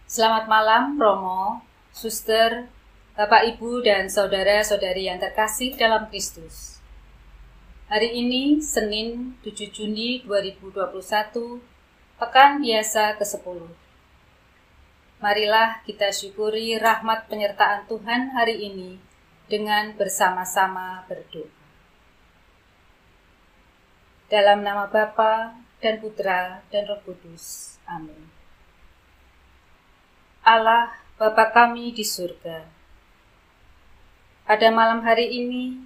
Selamat malam, Romo, Suster, Bapak, Ibu, dan saudara-saudari yang terkasih dalam Kristus. Hari ini, Senin 7 Juni 2021, Pekan Biasa ke-10. Marilah kita syukuri rahmat penyertaan Tuhan hari ini dengan bersama-sama berdoa. Dalam nama Bapa dan Putra dan Roh Kudus. Amin. Allah, Bapa kami di surga, pada malam hari ini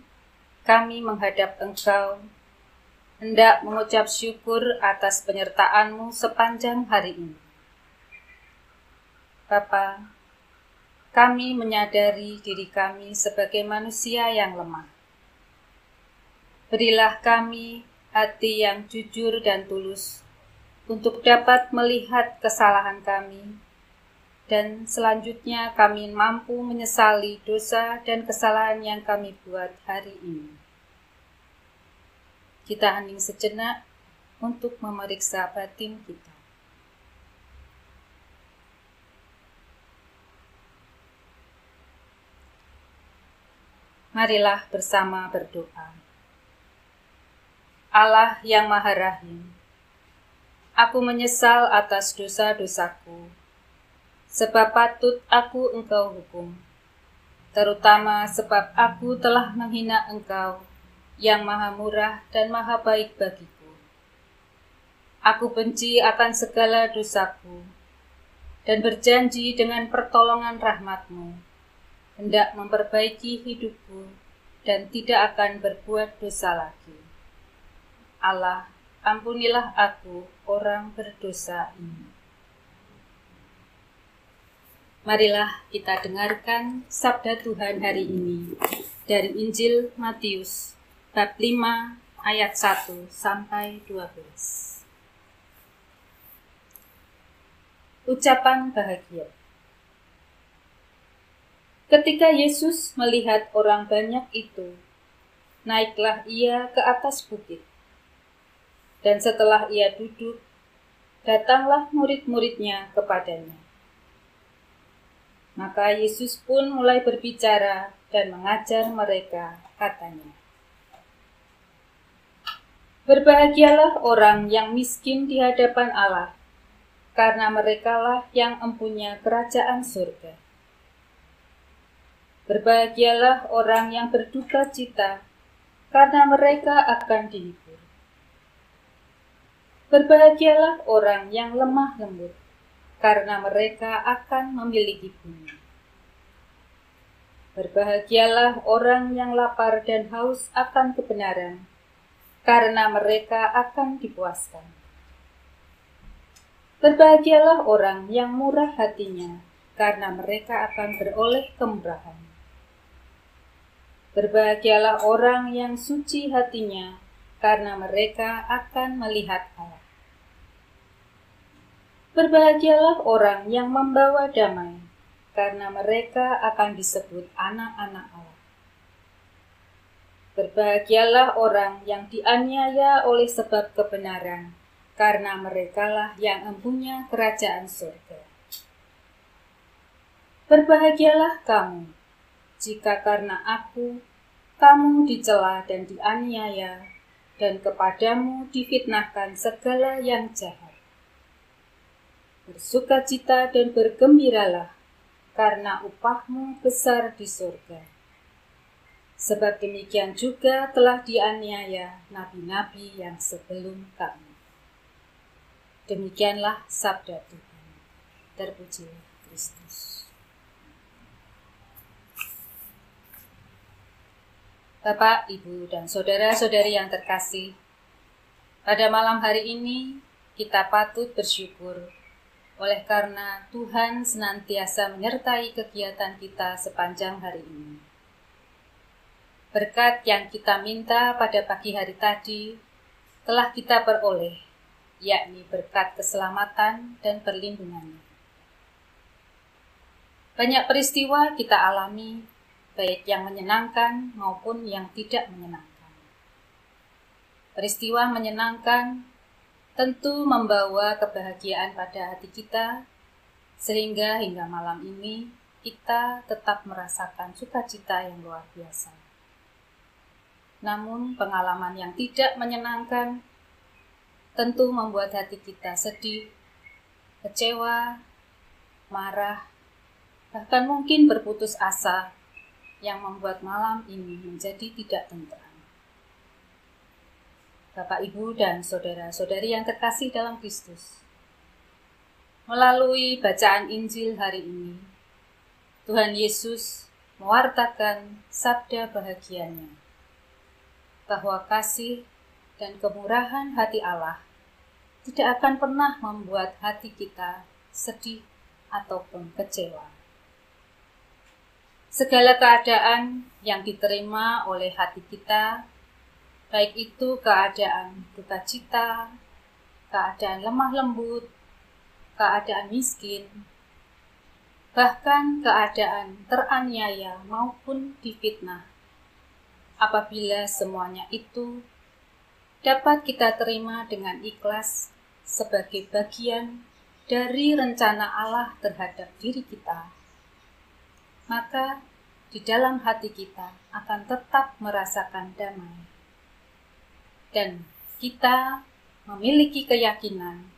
kami menghadap Engkau, hendak mengucap syukur atas penyertaan-Mu sepanjang hari ini. Bapa, kami menyadari diri kami sebagai manusia yang lemah. Berilah kami hati yang jujur dan tulus untuk dapat melihat kesalahan kami, dan selanjutnya kami mampu menyesali dosa dan kesalahan yang kami buat hari ini. Kita hening sejenak untuk memeriksa batin kita. Marilah bersama berdoa. Allah yang Maha Rahim, aku menyesal atas dosa-dosaku, sebab patut aku Engkau hukum, terutama sebab aku telah menghina Engkau yang Maha Murah dan Maha Baik bagiku. Aku benci akan segala dosaku dan berjanji dengan pertolongan rahmat-Mu hendak memperbaiki hidupku dan tidak akan berbuat dosa lagi. Allah, ampunilah aku, orang berdosa ini. Marilah kita dengarkan sabda Tuhan hari ini dari Injil Matius bab 5 ayat 1 sampai 12. Ucapan bahagia. Ketika Yesus melihat orang banyak itu, naiklah ia ke atas bukit. Dan setelah ia duduk, datanglah murid-muridnya kepadanya. Maka Yesus pun mulai berbicara dan mengajar mereka, katanya, "Berbahagialah orang yang miskin di hadapan Allah, karena merekalah yang empunya kerajaan surga. Berbahagialah orang yang berduka cita, karena mereka akan dihibur. Berbahagialah orang yang lemah lembut, karena mereka akan memiliki bumi. Berbahagialah orang yang lapar dan haus akan kebenaran, karena mereka akan dipuaskan. Berbahagialah orang yang murah hatinya, karena mereka akan beroleh kemurahan. Berbahagialah orang yang suci hatinya, karena mereka akan melihat Allah. Berbahagialah orang yang membawa damai, karena mereka akan disebut anak-anak Allah. Berbahagialah orang yang dianiaya oleh sebab kebenaran, karena merekalah yang empunya kerajaan surga. Berbahagialah kamu, jika karena aku, kamu dicela dan dianiaya, dan kepadamu difitnahkan segala yang jahat. Bersukacita dan bergembiralah, karena upahmu besar di surga. Sebab demikian juga telah dianiaya nabi-nabi yang sebelum kamu." Demikianlah sabda Tuhan. Terpujilah Kristus. Bapak, Ibu, dan saudara-saudari yang terkasih, pada malam hari ini kita patut bersyukur oleh karena Tuhan senantiasa menyertai kegiatan kita sepanjang hari ini. Berkat yang kita minta pada pagi hari tadi telah kita peroleh, yakni berkat keselamatan dan perlindungannya. Banyak peristiwa kita alami, baik yang menyenangkan maupun yang tidak menyenangkan. Peristiwa menyenangkan tentu membawa kebahagiaan pada hati kita, sehingga hingga malam ini kita tetap merasakan sukacita yang luar biasa. Namun pengalaman yang tidak menyenangkan tentu membuat hati kita sedih, kecewa, marah, bahkan mungkin berputus asa yang membuat malam ini menjadi tidak tentram. Bapak, Ibu, dan saudara-saudari yang terkasih dalam Kristus, melalui bacaan Injil hari ini, Tuhan Yesus mewartakan sabda bahagianya, bahwa kasih dan kemurahan hati Allah tidak akan pernah membuat hati kita sedih ataupun kecewa. Segala keadaan yang diterima oleh hati kita, baik itu keadaan duka cita, keadaan lemah lembut, keadaan miskin, bahkan keadaan teraniaya maupun difitnah, apabila semuanya itu dapat kita terima dengan ikhlas sebagai bagian dari rencana Allah terhadap diri kita, maka di dalam hati kita akan tetap merasakan damai. Dan kita memiliki keyakinan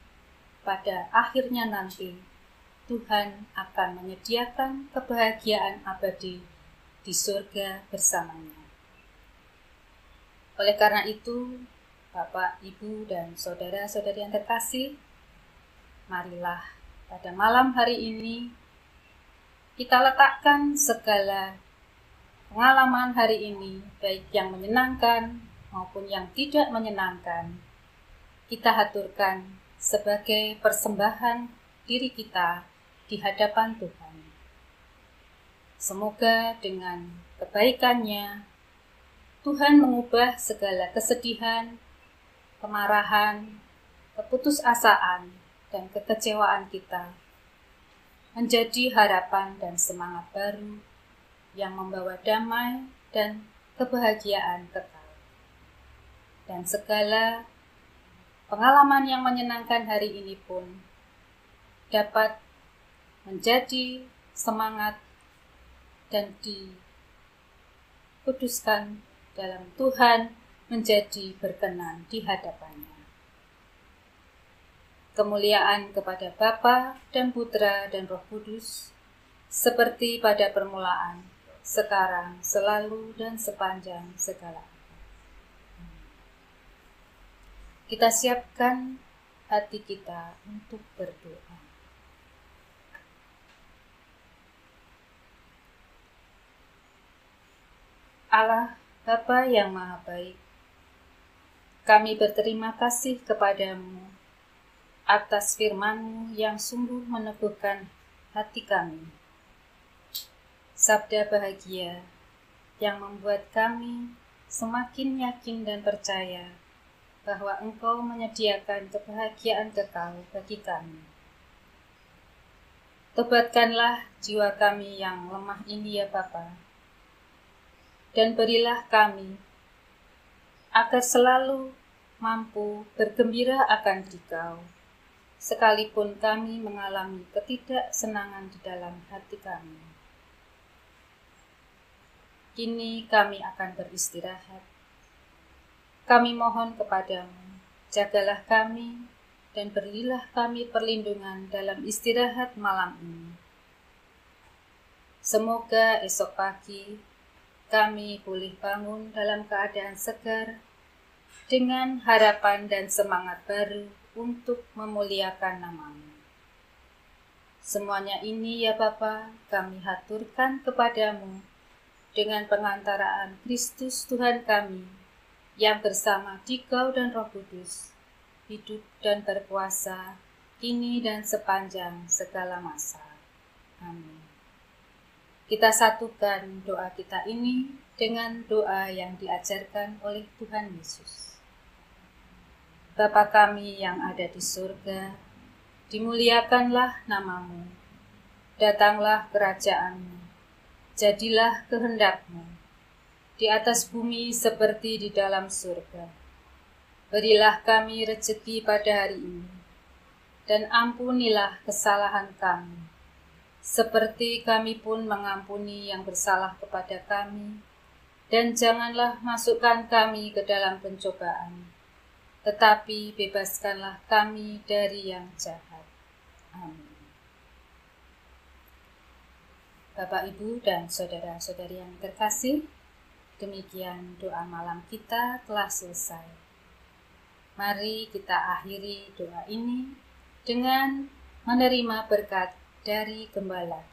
pada akhirnya nanti Tuhan akan menyediakan kebahagiaan abadi di surga bersamanya. Oleh karena itu, Bapak, Ibu, dan saudara-saudari yang terkasih, marilah pada malam hari ini kita letakkan segala pengalaman hari ini, baik yang menyenangkan maupun yang tidak menyenangkan, kita haturkan sebagai persembahan diri kita di hadapan Tuhan. Semoga dengan kebaikannya, Tuhan mengubah segala kesedihan, kemarahan, keputusasaan, dan kekecewaan kita menjadi harapan dan semangat baru yang membawa damai dan kebahagiaan kekal. Dan segala pengalaman yang menyenangkan hari ini pun dapat menjadi semangat dan dikuduskan dalam Tuhan menjadi berkenan di hadapannya. Kemuliaan kepada Bapa dan Putra dan Roh Kudus, seperti pada permulaan, sekarang, selalu, dan sepanjang segala abad. Kita siapkan hati kita untuk berdoa. Allah, Bapa yang Maha Baik, kami berterima kasih kepadamu atas firman-Mu yang sungguh meneguhkan hati kami. Sabda bahagia yang membuat kami semakin yakin dan percaya bahwa Engkau menyediakan kebahagiaan kekal bagi kami. Tobatkanlah jiwa kami yang lemah ini ya Bapa, dan berilah kami agar selalu mampu bergembira akan Dikau, sekalipun kami mengalami ketidaksenangan di dalam hati kami. Kini kami akan beristirahat. Kami mohon kepadamu, jagalah kami dan berilah kami perlindungan dalam istirahat malam ini. Semoga esok pagi kami pulih bangun dalam keadaan segar, dengan harapan dan semangat baru untuk memuliakan nama-Mu. Semuanya ini ya Bapa, kami haturkan kepadamu dengan pengantaraan Kristus Tuhan kami, yang bersama Dikau dan Roh Kudus, hidup dan berkuasa, kini dan sepanjang segala masa. Amin. Kita satukan doa kita ini dengan doa yang diajarkan oleh Tuhan Yesus. Bapa kami yang ada di surga, dimuliakanlah nama-Mu. Datanglah kerajaan-Mu. Jadilah kehendak-Mu di atas bumi seperti di dalam surga. Berilah kami rezeki pada hari ini, dan ampunilah kesalahan kami, seperti kami pun mengampuni yang bersalah kepada kami. Dan janganlah masukkan kami ke dalam pencobaan, tetapi bebaskanlah kami dari yang jahat. Amin. Bapak, Ibu, dan saudara-saudari yang terkasih, demikian doa malam kita telah selesai. Mari kita akhiri doa ini dengan menerima berkat dari Gembala.